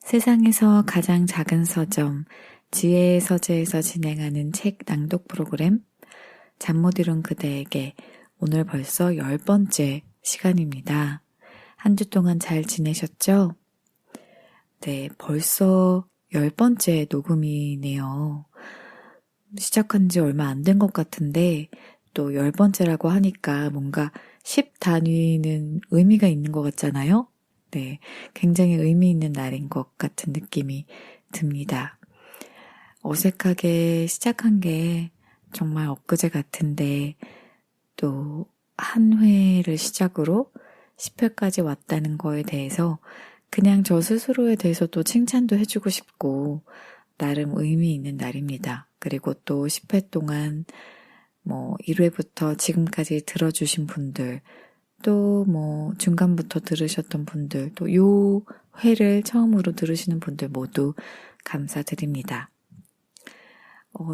세상에서 가장 작은 서점, 지혜의 서재에서 진행하는 책 낭독 프로그램, 잠 못 이룬 그대에게 오늘 벌써 10번째 시간입니다. 한 주 동안 잘 지내셨죠? 네, 벌써 10번째 녹음이네요. 시작한 지 얼마 안 된 것 같은데 또 10번째라고 하니까 뭔가 10 단위는 의미가 있는 것 같잖아요? 네, 굉장히 의미 있는 날인 것 같은 느낌이 듭니다. 어색하게 시작한 게 정말 엊그제 같은데 또 한 회를 시작으로 10회까지 왔다는 거에 대해서 그냥 저 스스로에 대해서도 칭찬도 해주고 싶고 나름 의미 있는 날입니다. 그리고 또 10회 동안 1회부터 지금까지 들어주신 분들 또 중간부터 들으셨던 분들 또 요 회를 처음으로 들으시는 분들 모두 감사드립니다.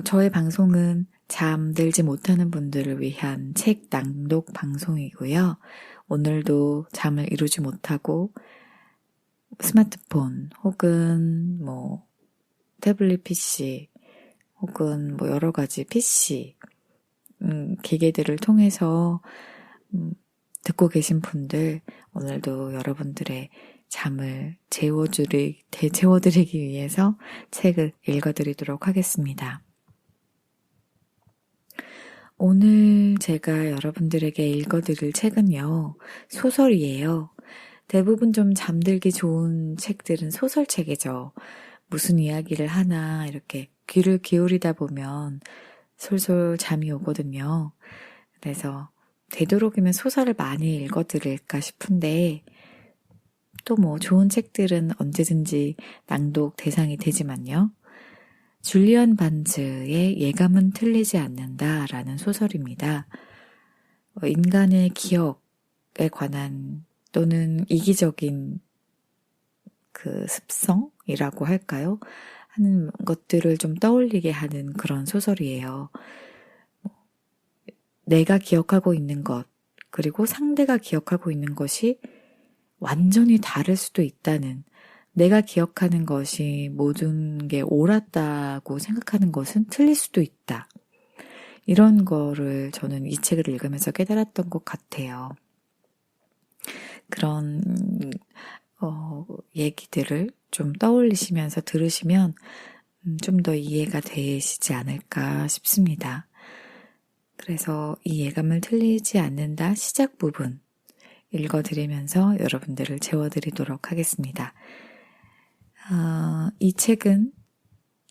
저의 방송은 잠들지 못하는 분들을 위한 책 낭독 방송이고요. 오늘도 잠을 이루지 못하고 스마트폰 혹은 태블릿 PC 혹은 여러 가지 PC 기계들을 통해서 듣고 계신 분들 오늘도 여러분들의 잠을 채워드리기 위해서 책을 읽어드리도록 하겠습니다. 오늘 제가 여러분들에게 읽어드릴 책은요, 소설이에요. 대부분 좀 잠들기 좋은 책들은 소설책이죠. 무슨 이야기를 하나 이렇게 귀를 기울이다 보면 솔솔 잠이 오거든요. 그래서 되도록이면 소설을 많이 읽어드릴까 싶은데 또 좋은 책들은 언제든지 낭독 대상이 되지만요. 줄리언 반즈의 예감은 틀리지 않는다라는 소설입니다. 인간의 기억에 관한 또는 이기적인 그 습성이라고 할까요? 하는 것들을 좀 떠올리게 하는 그런 소설이에요. 내가 기억하고 있는 것, 그리고 상대가 기억하고 있는 것이 완전히 다를 수도 있다는, 내가 기억하는 것이 모든 게 옳았다고 생각하는 것은 틀릴 수도 있다. 이런 거를 저는 이 책을 읽으면서 깨달았던 것 같아요. 그런 얘기들을 좀 떠올리시면서 들으시면 좀 더 이해가 되시지 않을까 싶습니다. 그래서 이 예감을 틀리지 않는다 시작 부분 읽어드리면서 여러분들을 채워드리도록 하겠습니다. 이 책은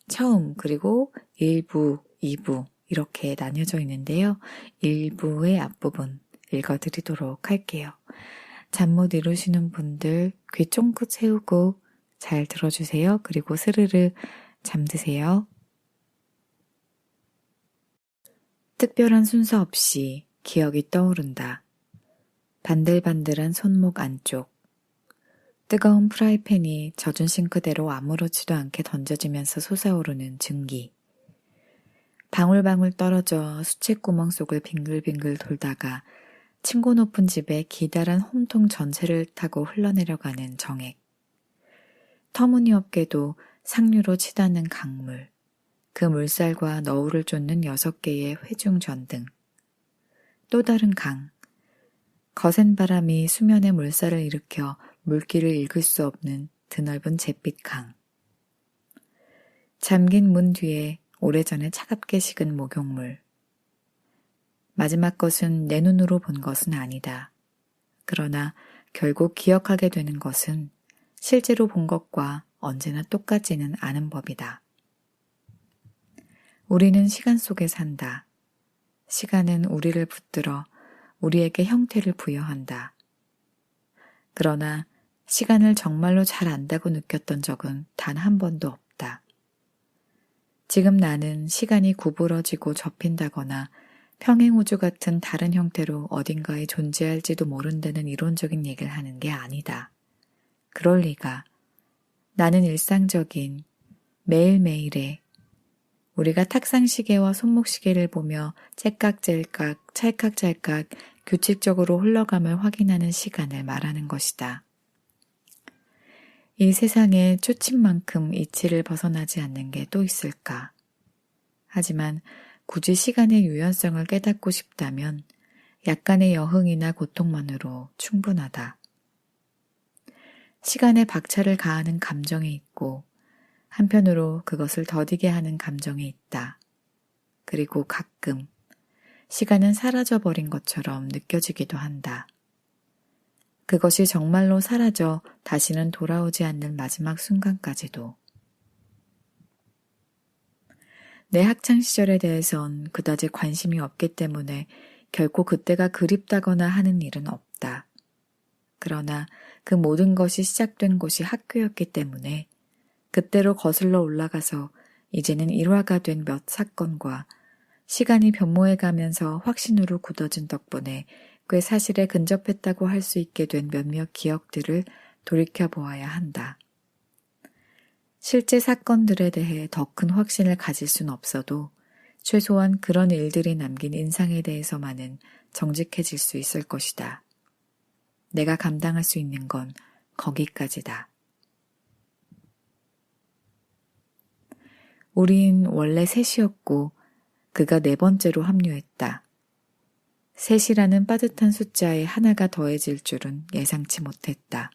처음 그리고 1부, 2부 이렇게 나뉘어져 있는데요. 1부의 앞부분 읽어드리도록 할게요. 잠 못 이루시는 분들 귀 쫑긋 세우고 잘 들어주세요. 그리고 스르르 잠드세요. 특별한 순서 없이 기억이 떠오른다. 반들반들한 손목 안쪽. 뜨거운 프라이팬이 젖은 싱크대로 아무렇지도 않게 던져지면서 솟아오르는 증기. 방울방울 떨어져 수채구멍 속을 빙글빙글 돌다가 층고 높은 집에 기다란 홈통 전체를 타고 흘러내려가는 정액. 터무니없게도 상류로 치닫는 강물. 그 물살과 너울을 쫓는 6개의 회중전등. 또 다른 강. 거센 바람이 수면의 물살을 일으켜 물길을 읽을 수 없는 드넓은 잿빛 강. 잠긴 문 뒤에 오래전에 차갑게 식은 목욕물. 마지막 것은 내 눈으로 본 것은 아니다. 그러나 결국 기억하게 되는 것은 실제로 본 것과 언제나 똑같지는 않은 법이다. 우리는 시간 속에 산다. 시간은 우리를 붙들어 우리에게 형태를 부여한다. 그러나 시간을 정말로 잘 안다고 느꼈던 적은 단 한 번도 없다. 지금 나는 시간이 구부러지고 접힌다거나 평행우주 같은 다른 형태로 어딘가에 존재할지도 모른다는 이론적인 얘기를 하는 게 아니다. 그럴 리가. 나는 일상적인 매일매일의 우리가 탁상시계와 손목시계를 보며 째깍째깍 찰칵찰칵 규칙적으로 흘러감을 확인하는 시간을 말하는 것이다. 이 세상에 초침만큼 이치를 벗어나지 않는 게 또 있을까? 하지만 굳이 시간의 유연성을 깨닫고 싶다면 약간의 여흥이나 고통만으로 충분하다. 시간에 박차를 가하는 감정이 있고 한편으로 그것을 더디게 하는 감정이 있다. 그리고 가끔 시간은 사라져버린 것처럼 느껴지기도 한다. 그것이 정말로 사라져 다시는 돌아오지 않는 마지막 순간까지도. 내 학창시절에 대해선 그다지 관심이 없기 때문에 결코 그때가 그립다거나 하는 일은 없다. 그러나 그 모든 것이 시작된 곳이 학교였기 때문에 그때로 거슬러 올라가서 이제는 일화가 된 몇 사건과 시간이 변모해가면서 확신으로 굳어진 덕분에 꽤 사실에 근접했다고 할 수 있게 된 몇몇 기억들을 돌이켜보아야 한다. 실제 사건들에 대해 더 큰 확신을 가질 순 없어도 최소한 그런 일들이 남긴 인상에 대해서만은 정직해질 수 있을 것이다. 내가 감당할 수 있는 건 거기까지다. 우린 원래 셋이었고 그가 네 번째로 합류했다. 셋이라는 빠듯한 숫자에 하나가 더해질 줄은 예상치 못했다.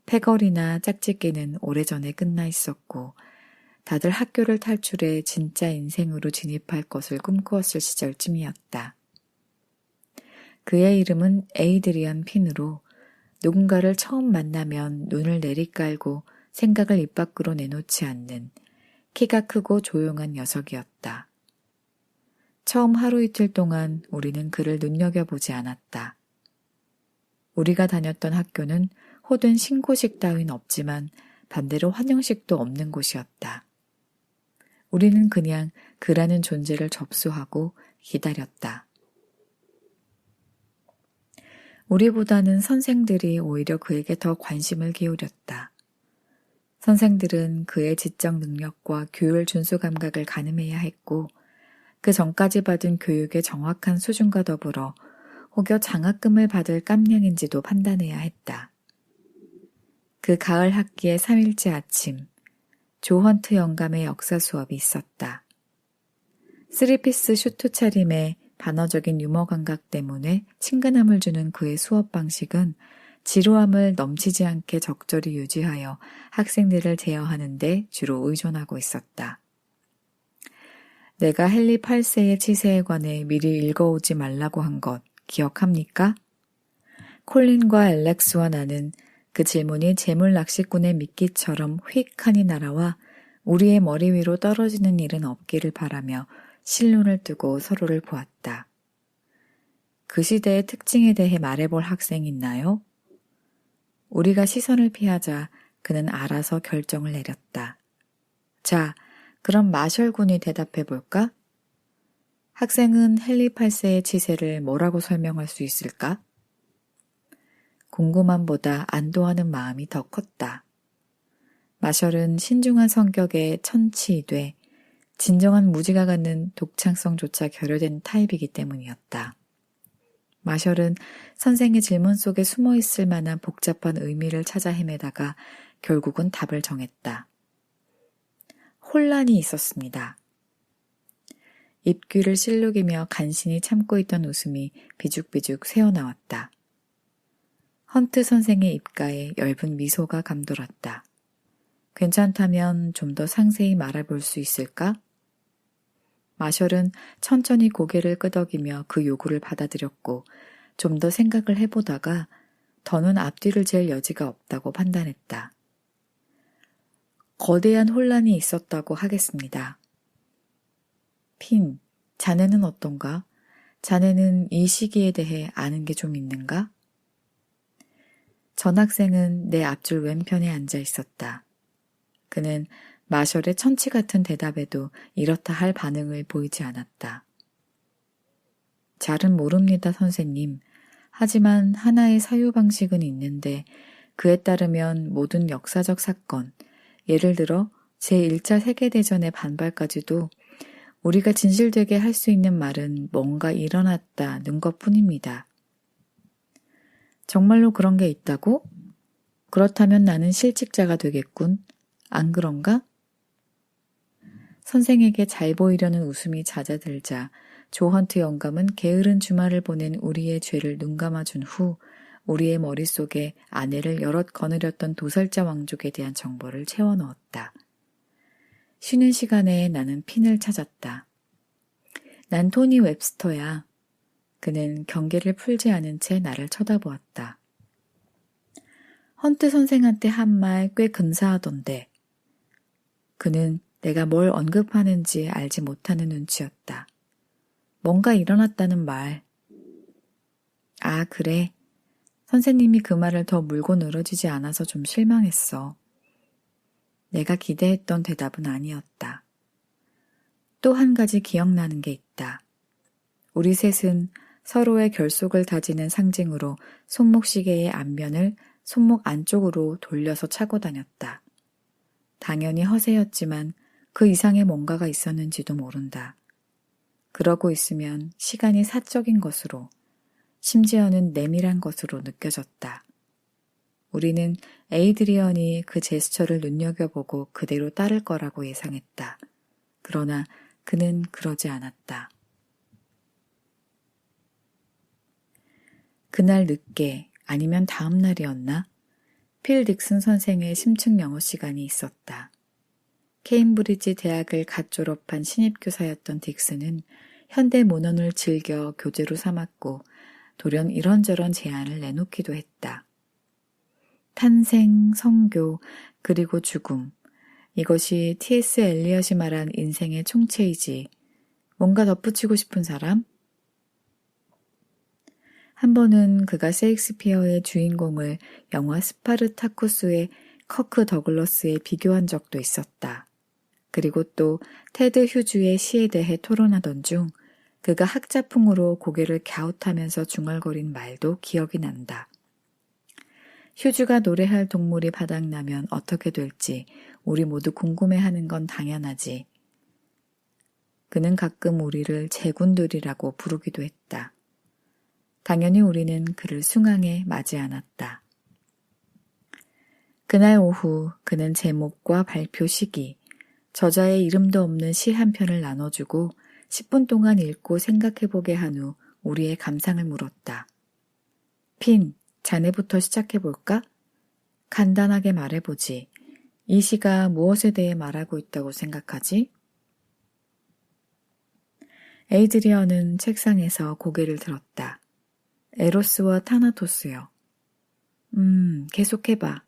패거리나 짝짓기는 오래전에 끝나 있었고 다들 학교를 탈출해 진짜 인생으로 진입할 것을 꿈꾸었을 시절쯤이었다. 그의 이름은 에이드리언 핀으로 누군가를 처음 만나면 눈을 내리깔고 생각을 입 밖으로 내놓지 않는 키가 크고 조용한 녀석이었다. 처음 하루 이틀 동안 우리는 그를 눈여겨보지 않았다. 우리가 다녔던 학교는 호된 신고식 따윈 없지만 반대로 환영식도 없는 곳이었다. 우리는 그냥 그라는 존재를 접수하고 기다렸다. 우리보다는 선생들이 오히려 그에게 더 관심을 기울였다. 선생들은 그의 지적 능력과 규율 준수 감각을 가늠해야 했고 그 전까지 받은 교육의 정확한 수준과 더불어 혹여 장학금을 받을 깜냥인지도 판단해야 했다. 그 가을 학기의 3일째 아침, 조 헌트 영감의 역사 수업이 있었다. 3피스 슈트 차림에 반어적인 유머 감각 때문에 친근함을 주는 그의 수업 방식은 지루함을 넘치지 않게 적절히 유지하여 학생들을 제어하는 데 주로 의존하고 있었다. 내가 헨리 8세의 치세에 관해 미리 읽어오지 말라고 한 것 기억합니까? 콜린과 엘렉스와 나는 그 질문이 재물 낚시꾼의 미끼처럼 휙하니 날아와 우리의 머리 위로 떨어지는 일은 없기를 바라며 실눈을 뜨고 서로를 보았다. 그 시대의 특징에 대해 말해볼 학생 있나요? 우리가 시선을 피하자 그는 알아서 결정을 내렸다. 자, 그럼 마셜 군이 대답해 볼까? 학생은 헨리 8세의 치세를 뭐라고 설명할 수 있을까? 궁금함보다 안도하는 마음이 더 컸다. 마셜은 신중한 성격에 천치이되 진정한 무지가 갖는 독창성조차 결여된 타입이기 때문이었다. 마셜은 선생의 질문 속에 숨어 있을 만한 복잡한 의미를 찾아 헤매다가 결국은 답을 정했다. 혼란이 있었습니다. 입귀를 실룩이며 간신히 참고 있던 웃음이 비죽비죽 새어나왔다. 헌트 선생의 입가에 엷은 미소가 감돌았다. 괜찮다면 좀 더 상세히 말해볼 수 있을까? 마셜은 천천히 고개를 끄덕이며 그 요구를 받아들였고 좀 더 생각을 해보다가 더는 앞뒤를 잴 여지가 없다고 판단했다. 거대한 혼란이 있었다고 하겠습니다. 핀, 자네는 어떤가? 자네는 이 시기에 대해 아는 게 좀 있는가? 전학생은 내 앞줄 왼편에 앉아 있었다. 그는 마셜의 천치 같은 대답에도 이렇다 할 반응을 보이지 않았다. 잘은 모릅니다, 선생님. 하지만 하나의 사유방식은 있는데 그에 따르면 모든 역사적 사건, 예를 들어 제1차 세계대전의 반발까지도 우리가 진실되게 할 수 있는 말은 뭔가 일어났다는 것뿐입니다. 정말로 그런 게 있다고? 그렇다면 나는 실직자가 되겠군. 안 그런가? 선생에게 잘 보이려는 웃음이 잦아들자 조 헌트 영감은 게으른 주말을 보낸 우리의 죄를 눈감아준 후 우리의 머릿속에 아내를 여럿 거느렸던 도살자 왕족에 대한 정보를 채워넣었다. 쉬는 시간에 나는 핀을 찾았다. 난 토니 웹스터야. 그는 경계를 풀지 않은 채 나를 쳐다보았다. 헌트 선생한테 한 말 꽤 근사하던데. 그는 내가 뭘 언급하는지 알지 못하는 눈치였다. 뭔가 일어났다는 말. 아, 그래. 선생님이 그 말을 더 물고 늘어지지 않아서 좀 실망했어. 내가 기대했던 대답은 아니었다. 또 한 가지 기억나는 게 있다. 우리 셋은 서로의 결속을 다지는 상징으로 손목시계의 앞면을 손목 안쪽으로 돌려서 차고 다녔다. 당연히 허세였지만 그 이상의 뭔가가 있었는지도 모른다. 그러고 있으면 시간이 사적인 것으로, 심지어는 내밀한 것으로 느껴졌다. 우리는 에이드리언이 그 제스처를 눈여겨보고 그대로 따를 거라고 예상했다. 그러나 그는 그러지 않았다. 그날 늦게 아니면 다음 날이었나? 필 딕슨 선생의 심층 영어 시간이 있었다. 케임브리지 대학을 갓 졸업한 신입교사였던 딕슨은 현대 문헌을 즐겨 교재로 삼았고 돌연 이런저런 제안을 내놓기도 했다. 탄생, 성교, 그리고 죽음. 이것이 T.S. 엘리엇이 말한 인생의 총체이지. 뭔가 덧붙이고 싶은 사람? 한 번은 그가 셰익스피어의 주인공을 영화 스파르타쿠스의 커크 더글러스에 비교한 적도 있었다. 그리고 또 테드 휴즈의 시에 대해 토론하던 중 그가 학자풍으로 고개를 갸웃하면서 중얼거린 말도 기억이 난다. 휴즈가 노래할 동물이 바닥나면 어떻게 될지 우리 모두 궁금해하는 건 당연하지. 그는 가끔 우리를 제군들이라고 부르기도 했다. 당연히 우리는 그를 숭앙에 맞이 않았다. 그날 오후 그는 제목과 발표 시기, 저자의 이름도 없는 시 한 편을 나눠주고 10분 동안 읽고 생각해보게 한 후 우리의 감상을 물었다. 핀, 자네부터 시작해볼까? 간단하게 말해보지. 이 시가 무엇에 대해 말하고 있다고 생각하지? 에이드리언은 책상에서 고개를 들었다. 에로스와 타나토스요. 계속해봐.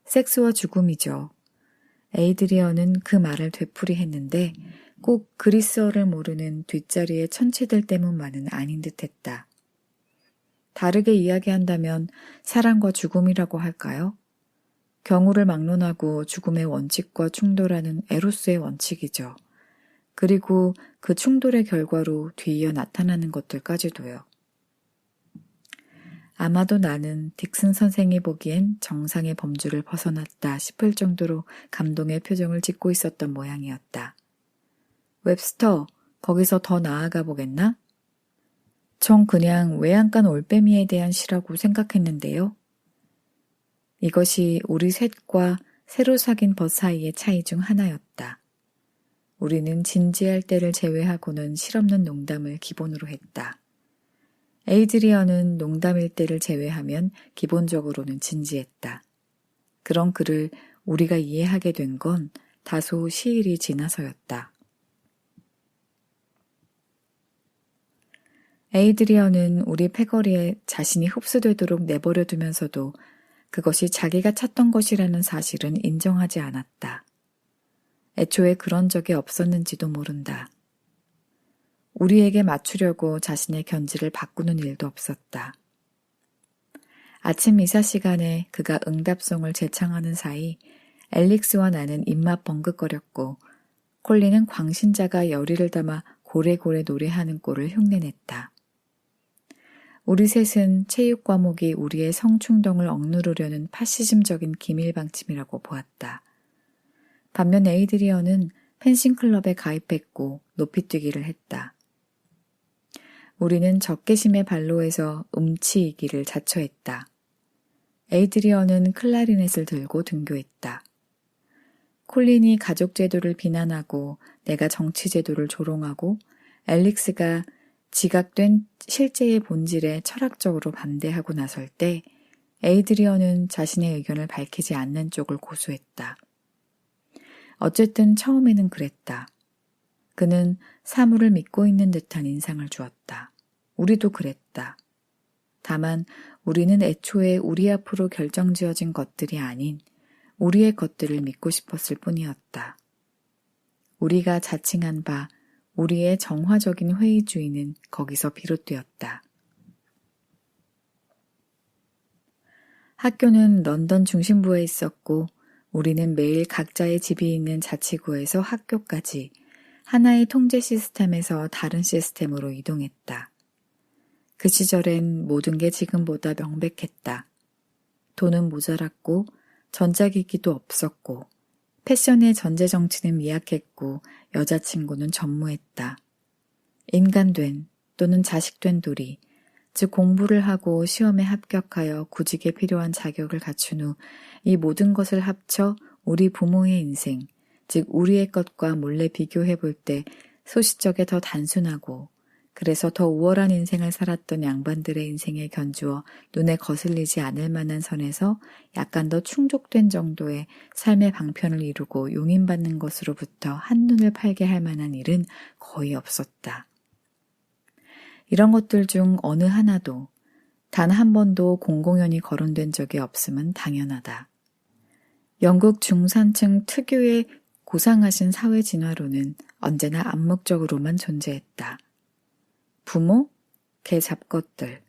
섹스와 죽음이죠. 에이드리언은 그 말을 되풀이했는데 꼭 그리스어를 모르는 뒷자리의 천체들 때문만은 아닌 듯했다. 다르게 이야기한다면 사랑과 죽음이라고 할까요? 경우를 막론하고 죽음의 원칙과 충돌하는 에로스의 원칙이죠. 그리고 그 충돌의 결과로 뒤이어 나타나는 것들까지도요. 아마도 나는 딕슨 선생이 보기엔 정상의 범주를 벗어났다 싶을 정도로 감동의 표정을 짓고 있었던 모양이었다. 웹스터, 거기서 더 나아가 보겠나? 전 그냥 외양간 올빼미에 대한 시라고 생각했는데요. 이것이 우리 셋과 새로 사귄 벗 사이의 차이 중 하나였다. 우리는 진지할 때를 제외하고는 실없는 농담을 기본으로 했다. 에이드리언은 농담일 때를 제외하면 기본적으로는 진지했다. 그런 그를 우리가 이해하게 된 건 다소 시일이 지나서였다. 에이드리언은 우리 패거리에 자신이 흡수되도록 내버려 두면서도 그것이 자기가 찾던 것이라는 사실은 인정하지 않았다. 애초에 그런 적이 없었는지도 모른다. 우리에게 맞추려고 자신의 견지를 바꾸는 일도 없었다. 아침 미사 시간에 그가 응답송을 재창하는 사이 앨릭스와 나는 입맛 벙긋거렸고 콜린은 광신자가 열의를 담아 고래고래 노래하는 꼴을 흉내냈다. 우리 셋은 체육 과목이 우리의 성충동을 억누르려는 파시즘적인 기밀방침이라고 보았다. 반면 에이드리언은 펜싱클럽에 가입했고 높이뛰기를 했다. 우리는 적개심의 발로에서 음치이기를 자처했다. 에이드리언은 클라리넷을 들고 등교했다. 콜린이 가족 제도를 비난하고 내가 정치 제도를 조롱하고 앨릭스가 지각된 실제의 본질에 철학적으로 반대하고 나설 때 에이드리언은 자신의 의견을 밝히지 않는 쪽을 고수했다. 어쨌든 처음에는 그랬다. 그는 사물을 믿고 있는 듯한 인상을 주었다. 우리도 그랬다. 다만 우리는 애초에 우리 앞으로 결정지어진 것들이 아닌 우리의 것들을 믿고 싶었을 뿐이었다. 우리가 자칭한 바 우리의 정화적인 회의주의는 거기서 비롯되었다. 학교는 런던 중심부에 있었고 우리는 매일 각자의 집이 있는 자치구에서 학교까지 하나의 통제 시스템에서 다른 시스템으로 이동했다. 그 시절엔 모든 게 지금보다 명백했다. 돈은 모자랐고 전자기기도 없었고 패션의 전제정치는 미약했고 여자친구는 전무했다. 인간된 또는 자식된 둘이 즉 공부를 하고 시험에 합격하여 구직에 필요한 자격을 갖춘 후 이 모든 것을 합쳐 우리 부모의 인생, 즉 우리의 것과 몰래 비교해 볼 때 소시적에 더 단순하고 그래서 더 우월한 인생을 살았던 양반들의 인생에 견주어 눈에 거슬리지 않을 만한 선에서 약간 더 충족된 정도의 삶의 방편을 이루고 용인받는 것으로부터 한눈을 팔게 할 만한 일은 거의 없었다. 이런 것들 중 어느 하나도 단 한 번도 공공연히 거론된 적이 없음은 당연하다. 영국 중산층 특유의 고상하신 사회 진화론은 언제나 암묵적으로만 존재했다. 부모, 개 잡것들.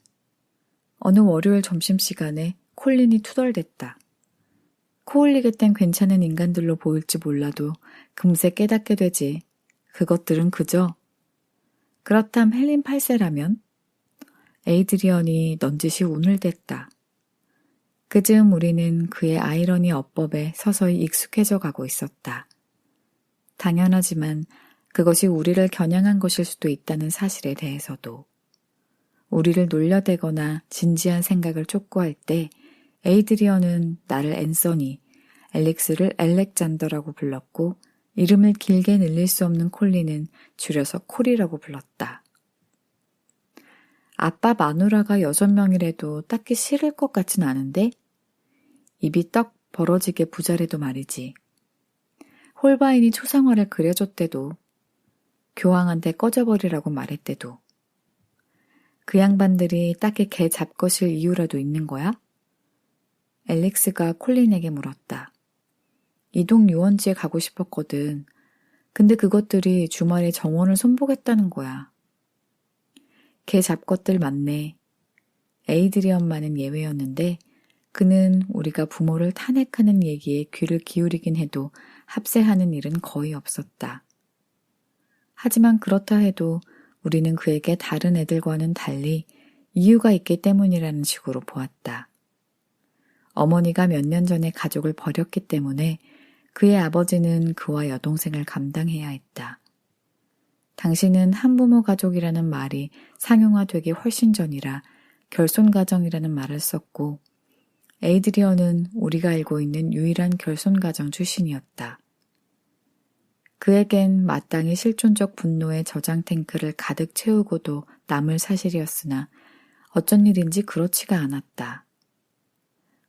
어느 월요일 점심시간에 콜린이 투덜댔다. 코 올리게 땐 괜찮은 인간들로 보일지 몰라도 금세 깨닫게 되지. 그것들은 그저. 그렇담 헬린 8세라면? 에이드리언이 넌지시 운을 댔다. 그즈음 우리는 그의 아이러니 어법에 서서히 익숙해져 가고 있었다. 당연하지만 그것이 우리를 겨냥한 것일 수도 있다는 사실에 대해서도. 우리를 놀려대거나 진지한 생각을 촉구할 때 에이드리언은 나를 앤서니, 앨릭스를 엘렉잔더라고 불렀고 이름을 길게 늘릴 수 없는 콜린은 줄여서 콜이라고 불렀다. 아빠 마누라가 6명이라도 딱히 싫을 것 같진 않은데? 입이 떡 벌어지게 부자래도 말이지. 홀바인이 초상화를 그려줬대도 교황한테 꺼져버리라고 말했대도 그 양반들이 딱히 개 잡것일 이유라도 있는 거야? 앨릭스가 콜린에게 물었다. 이동 유원지에 가고 싶었거든. 근데 그것들이 주말에 정원을 손보겠다는 거야. 개 잡것들 맞네. 에이드리언만은 예외였는데 그는 우리가 부모를 탄핵하는 얘기에 귀를 기울이긴 해도 합세하는 일은 거의 없었다. 하지만 그렇다 해도 우리는 그에게 다른 애들과는 달리 이유가 있기 때문이라는 식으로 보았다. 어머니가 몇 년 전에 가족을 버렸기 때문에 그의 아버지는 그와 여동생을 감당해야 했다. 당신은 한부모 가족이라는 말이 상용화되기 훨씬 전이라 결손가정이라는 말을 썼고 에이드리언은 우리가 알고 있는 유일한 결손가정 출신이었다. 그에겐 마땅히 실존적 분노의 저장 탱크를 가득 채우고도 남을 사실이었으나 어쩐 일인지 그렇지가 않았다.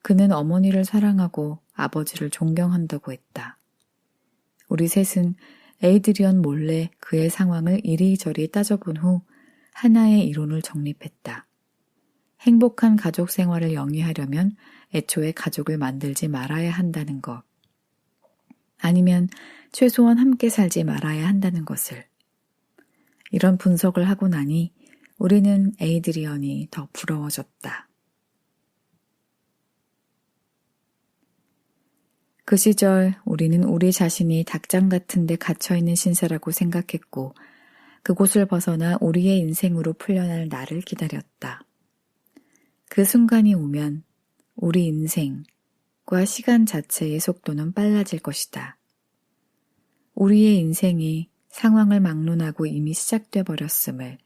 그는 어머니를 사랑하고 아버지를 존경한다고 했다. 우리 셋은 에이드리언 몰래 그의 상황을 이리저리 따져본 후 하나의 이론을 정립했다. 행복한 가족 생활을 영위하려면 애초에 가족을 만들지 말아야 한다는 것. 아니면 최소한 함께 살지 말아야 한다는 것을. 이런 분석을 하고 나니 우리는 에이드리언이 더 부러워졌다. 그 시절 우리는 우리 자신이 닭장 같은 데 갇혀있는 신세라고 생각했고 그곳을 벗어나 우리의 인생으로 풀려날 날을 기다렸다. 그 순간이 오면 우리 인생과 시간 자체의 속도는 빨라질 것이다. 우리의 인생이 상황을 막론하고 이미 시작돼 버렸음을,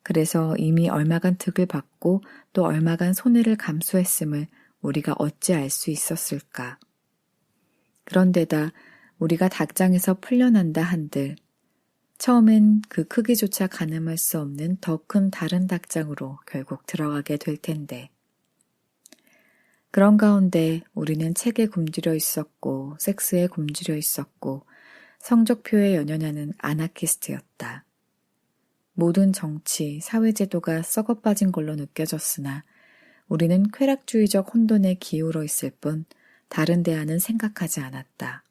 그래서 이미 얼마간 득을 받고 또 얼마간 손해를 감수했음을 우리가 어찌 알 수 있었을까? 그런데다 우리가 닭장에서 풀려난다 한들 처음엔 그 크기조차 가늠할 수 없는 더 큰 다른 닭장으로 결국 들어가게 될 텐데. 그런 가운데 우리는 책에 굶주려 있었고 섹스에 굶주려 있었고 성적표에 연연하는 아나키스트였다. 모든 정치, 사회제도가 썩어빠진 걸로 느껴졌으나 우리는 쾌락주의적 혼돈에 기울어 있을 뿐 다른 대안은 생각하지 않았다.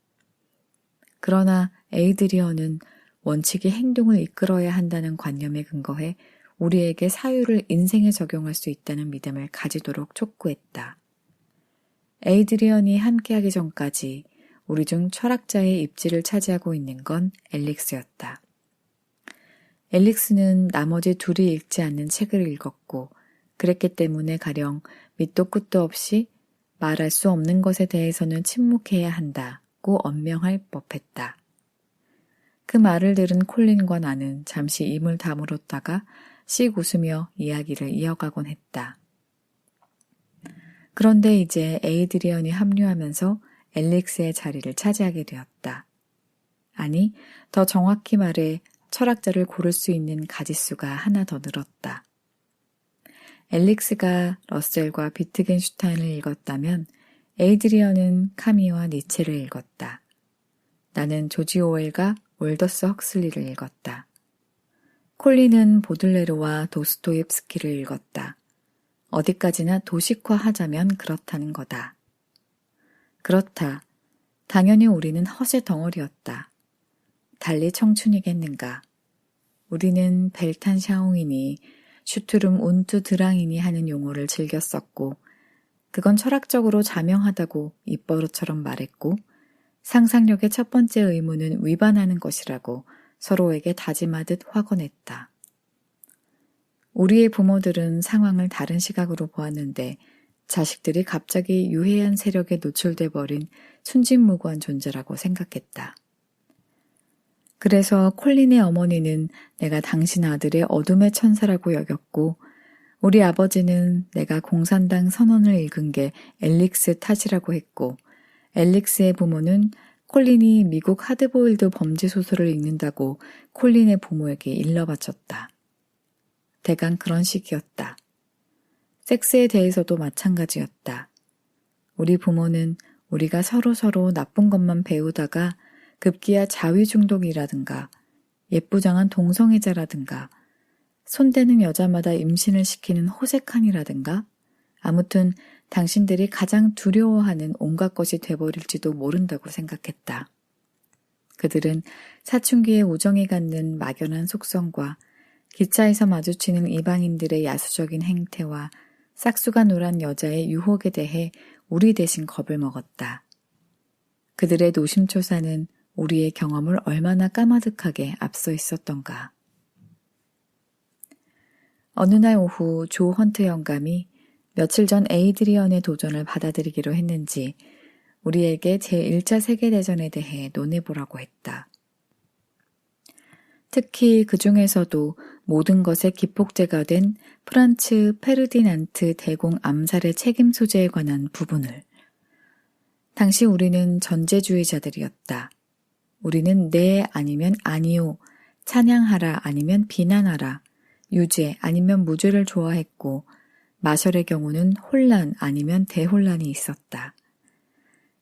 그러나 에이드리언은 원칙이 행동을 이끌어야 한다는 관념에 근거해 우리에게 사유를 인생에 적용할 수 있다는 믿음을 가지도록 촉구했다. 에이드리언이 함께하기 전까지 우리 중 철학자의 입지를 차지하고 있는 건 앨릭스였다. 앨릭스는 나머지 둘이 읽지 않는 책을 읽었고 그랬기 때문에 가령 밑도 끝도 없이 말할 수 없는 것에 대해서는 침묵해야 한다고 언명할 법했다. 그 말을 들은 콜린과 나는 잠시 입을 다물었다가 씩 웃으며 이야기를 이어가곤 했다. 그런데 이제 에이드리언이 합류하면서 앨릭스의 자리를 차지하게 되었다. 아니, 더 정확히 말해 철학자를 고를 수 있는 가짓수가 하나 더 늘었다. 앨릭스가 러셀과 비트겐슈타인을 읽었다면 에이드리언은 카미와 니체를 읽었다. 나는 조지 오웰과 올더스 헉슬리를 읽었다. 콜린은 보들레르와 도스토옙스키를 읽었다. 어디까지나 도식화하자면 그렇다는 거다. 그렇다. 당연히 우리는 허세 덩어리였다. 달리 청춘이겠는가. 우리는 벨탄 샤옹이니 슈투름 운트 드랑이니 하는 용어를 즐겨 썼고 그건 철학적으로 자명하다고 입버릇처럼 말했고 상상력의 첫 번째 의무는 위반하는 것이라고 서로에게 다짐하듯 확언했다. 우리의 부모들은 상황을 다른 시각으로 보았는데 자식들이 갑자기 유해한 세력에 노출돼 버린 순진무구한 존재라고 생각했다. 그래서 콜린의 어머니는 내가 당신 아들의 어둠의 천사라고 여겼고 우리 아버지는 내가 공산당 선언을 읽은 게 앨릭스 탓이라고 했고 앨릭스의 부모는 콜린이 미국 하드보일드 범죄 소설을 읽는다고 콜린의 부모에게 일러바쳤다. 대강 그런 식이었다. 섹스에 대해서도 마찬가지였다. 우리 부모는 우리가 서로 나쁜 것만 배우다가 급기야 자위 중독이라든가 예쁘장한 동성애자라든가 손대는 여자마다 임신을 시키는 호색한이라든가 아무튼 당신들이 가장 두려워하는 온갖 것이 돼버릴지도 모른다고 생각했다. 그들은 사춘기의 우정이 갖는 막연한 속성과 기차에서 마주치는 이방인들의 야수적인 행태와 싹수가 노란 여자의 유혹에 대해 우리 대신 겁을 먹었다. 그들의 노심초사는 우리의 경험을 얼마나 까마득하게 앞서 있었던가. 어느 날 오후 조 헌트 영감이 며칠 전 에이드리언의 도전을 받아들이기로 했는지 우리에게 제1차 세계대전에 대해 논해보라고 했다. 특히 그 중에서도 모든 것의 기폭제가 된 프란츠 페르디난트 대공 암살의 책임 소재에 관한 부분을. 당시 우리는 전제주의자들이었다. 우리는 네 아니면 아니요, 찬양하라 아니면 비난하라, 유죄 아니면 무죄를 좋아했고 마셜의 경우는 혼란 아니면 대혼란이 있었다.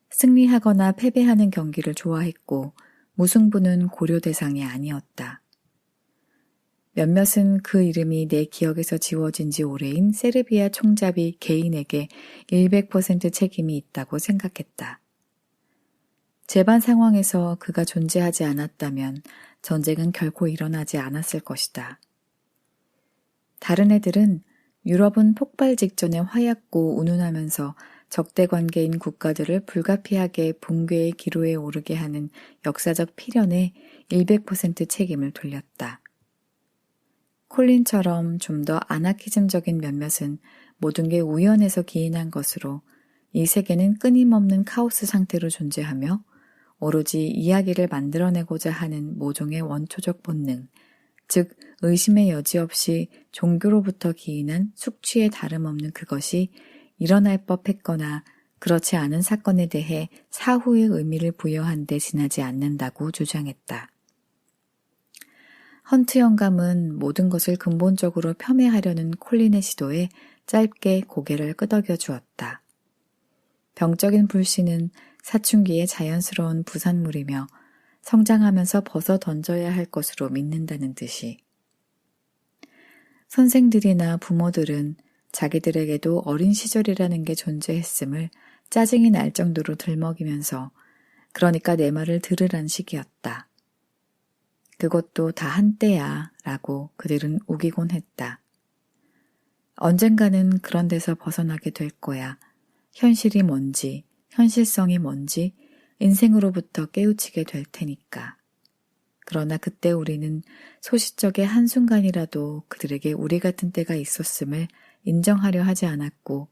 승리하거나 패배하는 경기를 좋아했고 무승부는 고려 대상이 아니었다. 몇몇은 그 이름이 내 기억에서 지워진 지 오래인 세르비아 총잡이 개인에게 100% 책임이 있다고 생각했다. 재반 상황에서 그가 존재하지 않았다면 전쟁은 결코 일어나지 않았을 것이다. 다른 애들은 유럽은 폭발 직전에 화약고 운운하면서 적대 관계인 국가들을 불가피하게 붕괴의 기로에 오르게 하는 역사적 필연에 100% 책임을 돌렸다. 콜린처럼 좀 더 아나키즘적인 몇몇은 모든 게 우연에서 기인한 것으로 이 세계는 끊임없는 카오스 상태로 존재하며 오로지 이야기를 만들어내고자 하는 모종의 원초적 본능, 즉 의심의 여지 없이 종교로부터 기인한 숙취에 다름없는 그것이 일어날 법했거나 그렇지 않은 사건에 대해 사후의 의미를 부여한 데 지나지 않는다고 주장했다. 헌트 영감은 모든 것을 근본적으로 폄훼하려는 콜린의 시도에 짧게 고개를 끄덕여 주었다. 병적인 불신은 사춘기의 자연스러운 부산물이며 성장하면서 벗어 던져야 할 것으로 믿는다는 듯이. 선생들이나 부모들은 자기들에게도 어린 시절이라는 게 존재했음을 짜증이 날 정도로 들먹이면서 그러니까 내 말을 들으란 식이었다. 그것도 다 한때야 라고 그들은 우기곤 했다. 언젠가는 그런 데서 벗어나게 될 거야. 현실이 뭔지, 현실성이 뭔지 인생으로부터 깨우치게 될 테니까. 그러나 그때 우리는 소시적의 한순간이라도 그들에게 우리 같은 때가 있었음을 인정하려 하지 않았고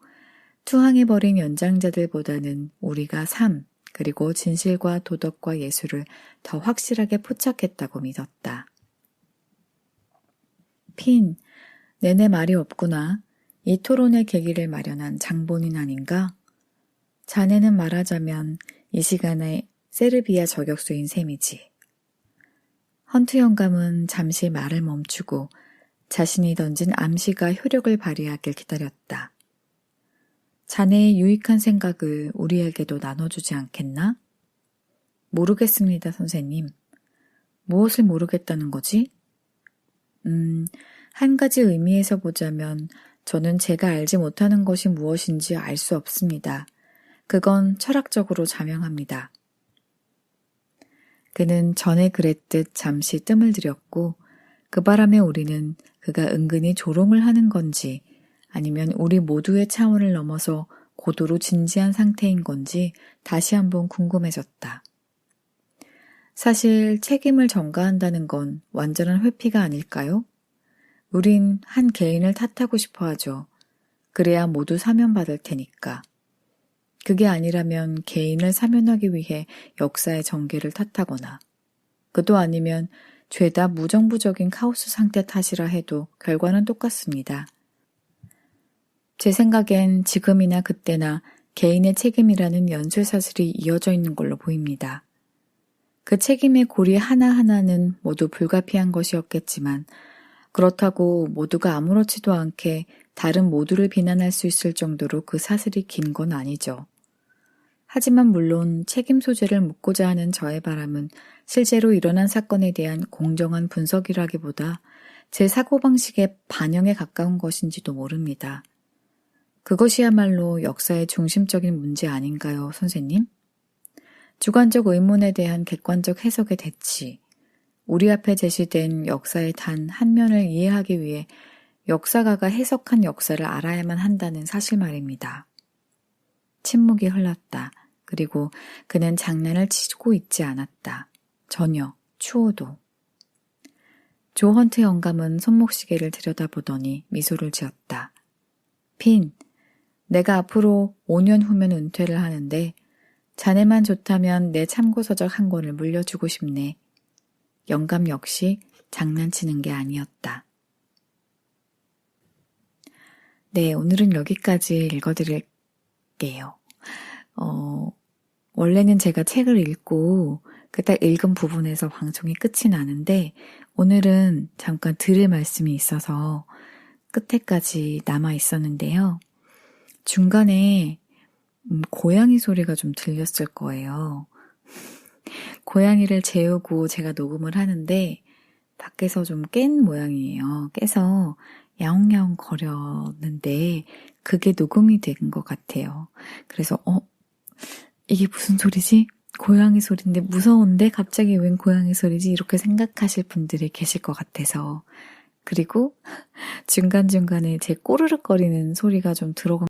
투항해버린 연장자들보다는 우리가 삶, 그리고 진실과 도덕과 예술을 더 확실하게 포착했다고 믿었다. 핀, 내내 말이 없구나. 이 토론의 계기를 마련한 장본인 아닌가? 자네는 말하자면 이 시간에 세르비아 저격수인 셈이지. 헌트 영감은 잠시 말을 멈추고 자신이 던진 암시가 효력을 발휘하길 기다렸다. 자네의 유익한 생각을 우리에게도 나눠주지 않겠나? 모르겠습니다, 선생님. 무엇을 모르겠다는 거지? 한 가지 의미에서 보자면 저는 제가 알지 못하는 것이 무엇인지 알 수 없습니다. 그건 철학적으로 자명합니다. 그는 전에 그랬듯 잠시 뜸을 들였고 그 바람에 우리는 그가 은근히 조롱을 하는 건지 아니면 우리 모두의 차원을 넘어서 고도로 진지한 상태인 건지 다시 한번 궁금해졌다. 사실 책임을 전가한다는 건 완전한 회피가 아닐까요? 우린 한 개인을 탓하고 싶어 하죠. 그래야 모두 사면받을 테니까. 그게 아니라면 개인을 사면하기 위해 역사의 전개를 탓하거나 그도 아니면 죄다 무정부적인 카오스 상태 탓이라 해도 결과는 똑같습니다. 제 생각엔 지금이나 그때나 개인의 책임이라는 연쇄사슬이 이어져 있는 걸로 보입니다. 그 책임의 고리 하나하나는 모두 불가피한 것이었겠지만 그렇다고 모두가 아무렇지도 않게 다른 모두를 비난할 수 있을 정도로 그 사슬이 긴 건 아니죠. 하지만 물론 책임 소재를 묻고자 하는 저의 바람은 실제로 일어난 사건에 대한 공정한 분석이라기보다 제 사고방식의 반영에 가까운 것인지도 모릅니다. 그것이야말로 역사의 중심적인 문제 아닌가요, 선생님? 주관적 의문에 대한 객관적 해석의 대치, 우리 앞에 제시된 역사의 단 한 면을 이해하기 위해 역사가가 해석한 역사를 알아야만 한다는 사실 말입니다. 침묵이 흘렀다. 그리고 그는 장난을 치고 있지 않았다. 전혀, 추호도. 조 헌트 영감은 손목시계를 들여다보더니 미소를 지었다. 핀, 내가 앞으로 5년 후면 은퇴를 하는데 자네만 좋다면 내 참고서적 한 권을 물려주고 싶네. 영감 역시 장난치는 게 아니었다. 네, 오늘은 여기까지 읽어드릴게요. 원래는 제가 책을 읽고 그 딱 읽은 부분에서 방송이 끝이 나는데 오늘은 잠깐 들을 말씀이 있어서 끝에까지 남아 있었는데요. 중간에 고양이 소리가 좀 들렸을 거예요. 고양이를 재우고 제가 녹음을 하는데 밖에서 좀 깬 모양이에요. 깨서 야옹야옹 거렸는데 그게 녹음이 된 것 같아요. 그래서 이게 무슨 소리지? 고양이 소리인데 무서운데 갑자기 웬 고양이 소리지? 이렇게 생각하실 분들이 계실 것 같아서 그리고 중간중간에 제 꼬르륵거리는 소리가 좀 들어간